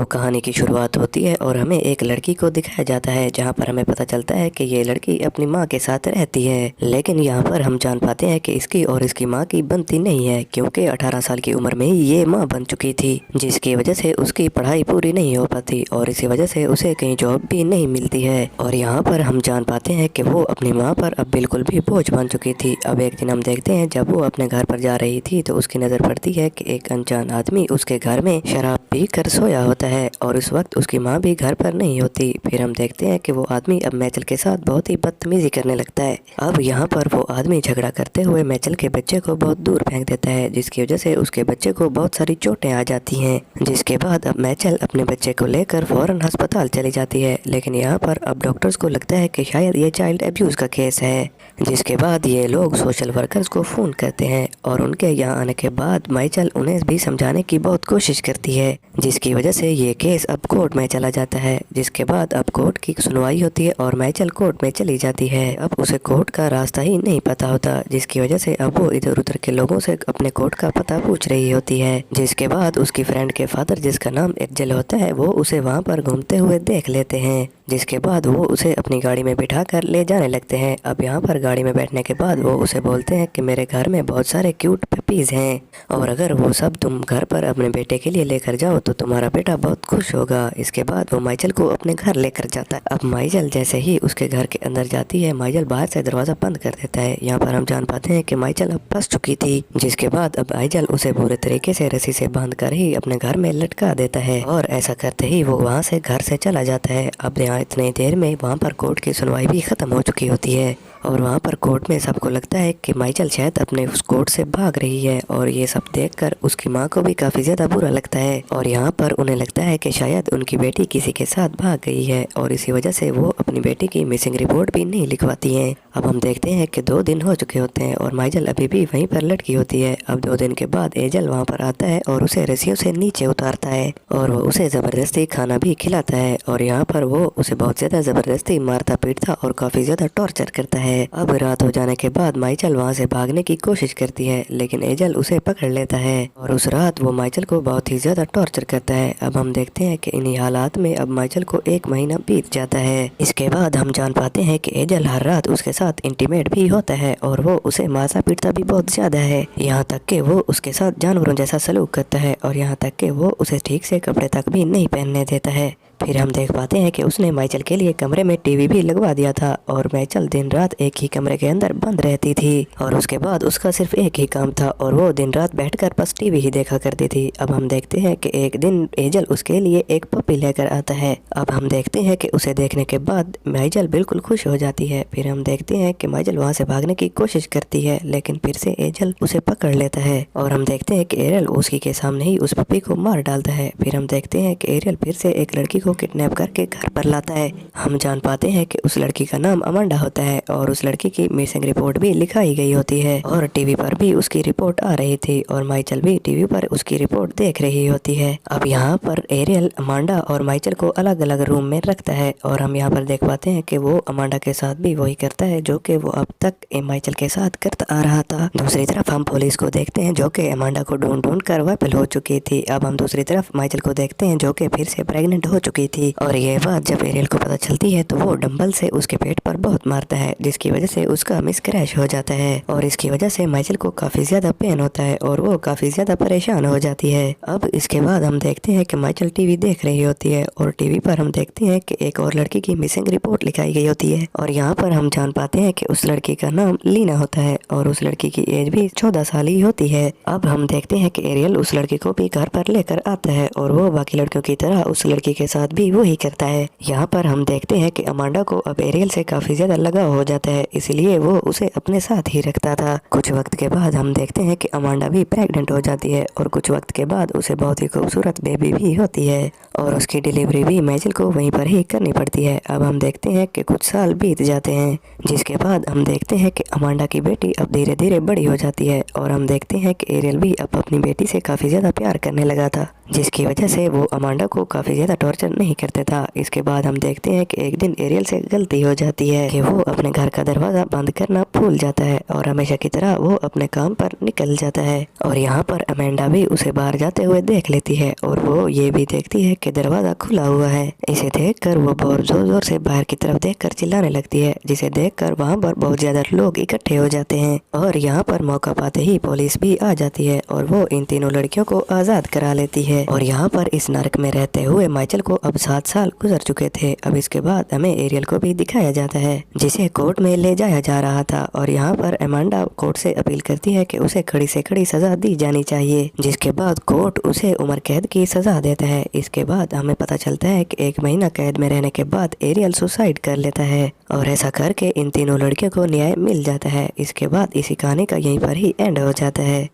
तो कहानी की शुरुआत होती है और हमें एक लड़की को दिखाया जाता है, जहाँ पर हमें पता चलता है कि ये लड़की अपनी माँ के साथ रहती है। लेकिन यहाँ पर हम जान पाते हैं कि इसकी और इसकी माँ की बनती नहीं है, क्योंकि 18 साल की उम्र में ही ये माँ बन चुकी थी, जिसकी वजह से उसकी पढ़ाई पूरी नहीं हो पाती और इसी वजह से उसे कहीं जॉब भी नहीं मिलती है। और यहाँ पर हम जान पाते हैं कि वो अपनी माँ पर अब बिल्कुल भी बोझ बन चुकी थी। अब एक दिन हम देखते हैं जब वो अपने घर पर जा रही थी तो उसकी नज़र पड़ती है कि एक अनजान आदमी उसके घर में शराब पी कर सोया होता है और उस वक्त उसकी माँ भी घर पर नहीं होती। फिर हम देखते हैं कि वो आदमी अब मैचल के साथ बहुत ही बदतमीजी करने लगता है। अब यहाँ पर वो आदमी झगड़ा करते हुए मैचल के बच्चे को बहुत दूर फेंक देता है, जिसकी वजह से उसके बच्चे को बहुत सारी चोटें आ जाती हैं। जिसके बाद अब मैचल अपने बच्चे को लेकर फौरन अस्पताल चली जाती है। लेकिन यहाँ पर अब डॉक्टर्स को लगता है कि शायद ये चाइल्ड एब्यूज़ का केस है। जिसके बाद ये लोग सोशल वर्कर्स को फ़ोन करते हैं और उनके यहाँ आने के बाद मैचल उन्हें भी समझाने की बहुत कोशिश करती है, जिसकी वजह से ये केस अब कोर्ट में चला जाता है। जिसके बाद अब कोर्ट की सुनवाई होती है और मैचल कोर्ट में चली जाती है। अब उसे कोर्ट का रास्ता ही नहीं पता होता, जिसकी वजह से अब वो इधर उधर के लोगों से अपने कोर्ट का पता पूछ रही होती है। जिसके बाद उसकी फ्रेंड के फादर, जिसका नाम एंजल होता है, वो उसे वहाँ पर घूमते हुए देख लेते हैं। जिसके बाद वो उसे अपनी गाड़ी में बिठा कर ले जाने लगते हैं। अब यहाँ पर गाड़ी में बैठने के बाद वो उसे बोलते हैं कि मेरे घर में बहुत सारे क्यूट पपीज़ हैं और अगर वो सब तुम घर पर अपने बेटे के लिए लेकर जाओ तो तुम्हारा बेटा बहुत खुश होगा। इसके बाद वो माइचल को अपने घर लेकर जाता है। अब माइचल जैसे ही उसके घर के अंदर जाती है, माइचल बाहर से दरवाज़ा बंद कर देता है। यहाँ पर हम जान पाते हैं कि माइचल अब फंस चुकी थी। जिसके बाद अब माइचल उसे बुरे तरीके से रस्सी से बांध कर ही अपने घर में लटका देता है और ऐसा करते ही वो वहाँ से घर से चला जाता है। अब यहाँ इतनी देर में वहाँ पर कोर्ट की सुनवाई भी ख़त्म हो चुकी होती है और वहाँ पर कोर्ट में सबको लगता है कि माइचल शायद अपने उस कोर्ट से भाग रही है और ये सब देखकर उसकी माँ को भी काफ़ी ज़्यादा बुरा लगता है और यहाँ पर उन्हें लगता है कि शायद उनकी बेटी किसी के साथ भाग गई है और इसी वजह से वो अपनी बेटी की मिसिंग रिपोर्ट भी नहीं लिखवाती हैं। अब हम देखते हैं कि 2 दिन हो चुके होते हैं और माइचल अभी भी वहीं पर लटकी होती है। अब 2 दिन के बाद एंजल वहाँ पर आता है और उसे रस्सियों से नीचे उतारता है और वो उसे ज़बरदस्ती खाना भी खिलाता है और यहाँ पर वो उसे बहुत ज़्यादा ज़बरदस्ती मारता पीटता और काफ़ी ज़्यादा टॉर्चर करता है। अब रात हो जाने के बाद माइचल वहाँ से भागने की कोशिश करती है, लेकिन एंजल उसे पकड़ लेता है और उस रात वो माइचल को बहुत ही ज़्यादा टॉर्चर करता है। अब हम देखते हैं कि इन्हीं हालात में अब माइचल को 1 महीना बीत जाता है। इसके बाद हम जान पाते हैं कि एंजल हर रात उसके साथ इंटीमेट भी होता है और वो उसे मारता पीटता भी बहुत ज़्यादा है, यहाँ तक कि वो उसके साथ जानवरों जैसा सलूक करता है और यहाँ तक कि वो उसे ठीक से कपड़े तक भी नहीं पहनने देता है। फिर हम देख पाते हैं कि उसने माइचल के लिए कमरे में टीवी भी लगवा दिया था और माइचल दिन रात एक ही कमरे के अंदर बंद रहती थी और उसके बाद उसका सिर्फ एक ही काम था और वो दिन रात बैठकर बस टीवी ही देखा करती थी। अब हम देखते हैं कि एक दिन एंजल उसके लिए एक पपी लेकर आता है। अब हम देखते हैं कि उसे देखने के बाद माइचल बिल्कुल खुश हो जाती है। फिर हम देखते हैं कि माइचल वहाँ से भागने की कोशिश करती है, लेकिन फिर से एंजल उसे पकड़ लेता है और हम देखते हैं कि एरियल उसकी के सामने ही उस पपी को मार डालता है। फिर हम देखते हैं कि एरियल फिर से एक लड़की को किडनैप करके घर पर लाता है। हम जान पाते हैं कि उस लड़की का नाम अमांडा होता है और उस लड़की की मिसिंग रिपोर्ट भी लिखाई गई होती है और टीवी पर भी उसकी रिपोर्ट आ रही थी और माइचल भी टीवी पर उसकी रिपोर्ट देख रही होती है। अब यहाँ पर एरियल अमांडा और माइचल को अलग अलग रूम में रखता है और हम यहाँ पर देख पाते हैं कि वो अमांडा के साथ भी वही करता है जो कि वो अब तक माइचल के साथ करता आ रहा था। दूसरी तरफ हम पुलिस को देखते हैं जो कि अमांडा को ढूंढ ढूंढ कर वायरल हो चुकी थी। अब हम दूसरी तरफ माइचल को देखते हैं जो कि फिर से प्रेग्नेंट हो चुकी थी और ये बात जब एरियल को पता चलती है तो वो डंबल से उसके पेट पर बहुत मारता है, जिसकी वजह से उसका मिस क्रैश हो जाता है और इसकी वजह से माइचल को काफ़ी ज़्यादा पेन होता है और वो काफ़ी ज़्यादा परेशान हो जाती है। अब इसके बाद हम देखते हैं कि माइचल टीवी देख रही होती है और टीवी पर हम देखते हैं कि एक और लड़की की मिसिंग रिपोर्ट लिखाई गई होती है और यहाँ पर हम जान पाते हैं कि उस लड़की का नाम लीना होता है और उस लड़की की एज भी 14 साल ही होती है। अब हम देखते हैं कि एरियल उस लड़की को भी घर पर लेकर आता है और वो बाकी लड़कियों की तरह उस लड़की के साथ भी वही करता है। यहाँ पर हम देखते हैं कि अमांडा को अब एरियल से काफ़ी ज़्यादा लगाव हो जाता है, इसलिए वो उसे अपने साथ ही रखता था। कुछ वक्त के बाद हम देखते हैं कि अमांडा भी प्रेग्नेंट हो जाती है और कुछ वक्त के बाद उसे बहुत ही खूबसूरत बेबी भी होती है और उसकी डिलीवरी भी माइचल को वहीं पर ही करनी पड़ती है। अब हम देखते हैं कि कुछ साल बीत जाते हैं, जिसके बाद हम देखते हैं कि अमांडा की बेटी अब धीरे धीरे बड़ी हो जाती है और हम देखते हैं कि एरियल भी अब अपनी बेटी से काफ़ी ज़्यादा प्यार करने लगा था, जिसकी वजह से वो अमांडा को काफ़ी ज़्यादा टॉर्चर नहीं करता था। इसके बाद हम देखते हैं कि एक दिन एरियल से गलती हो जाती है कि वो अपने घर का दरवाजा बंद करना भूल जाता है और हमेशा की तरह वो अपने काम पर निकल जाता है। और यहाँ पर अमेंडा भी उसे बाहर जाते हुए देख लेती है और वो ये भी देखती है कि दरवाजा खुला हुआ है। इसे देखकर वो बहुत जोर जोर से बाहर की तरफ देखकर चिल्लाने लगती है, जिसे देखकर वहाँ पर बहुत ज्यादा लोग इकट्ठे हो जाते हैं। और यहाँ पर मौका पाते ही पुलिस भी आ जाती है और वो इन तीनों लड़कियों को आजाद करा लेती है। और यहाँ पर इस नर्क में रहते हुए माइचल को अब 7 साल गुजर चुके थे। अब इसके बाद हमें एरियल को भी दिखाया जाता है, जिसे कोर्ट में ले जाया जा रहा था। और यहाँ पर अमांडा कोर्ट से अपील करती है कि उसे खड़ी से खड़ी सजा दी जानी चाहिए, जिसके बाद कोर्ट उसे उम्र कैद की सजा देता है। इसके बाद हमें पता चलता है कि 1 महीना कैद में रहने के बाद एरियल सुसाइड कर लेता है और ऐसा करके इन तीनों लड़कियों को न्याय मिल जाता है। इसके बाद इसी कहानी का यहीं पर ही एंड हो जाता है।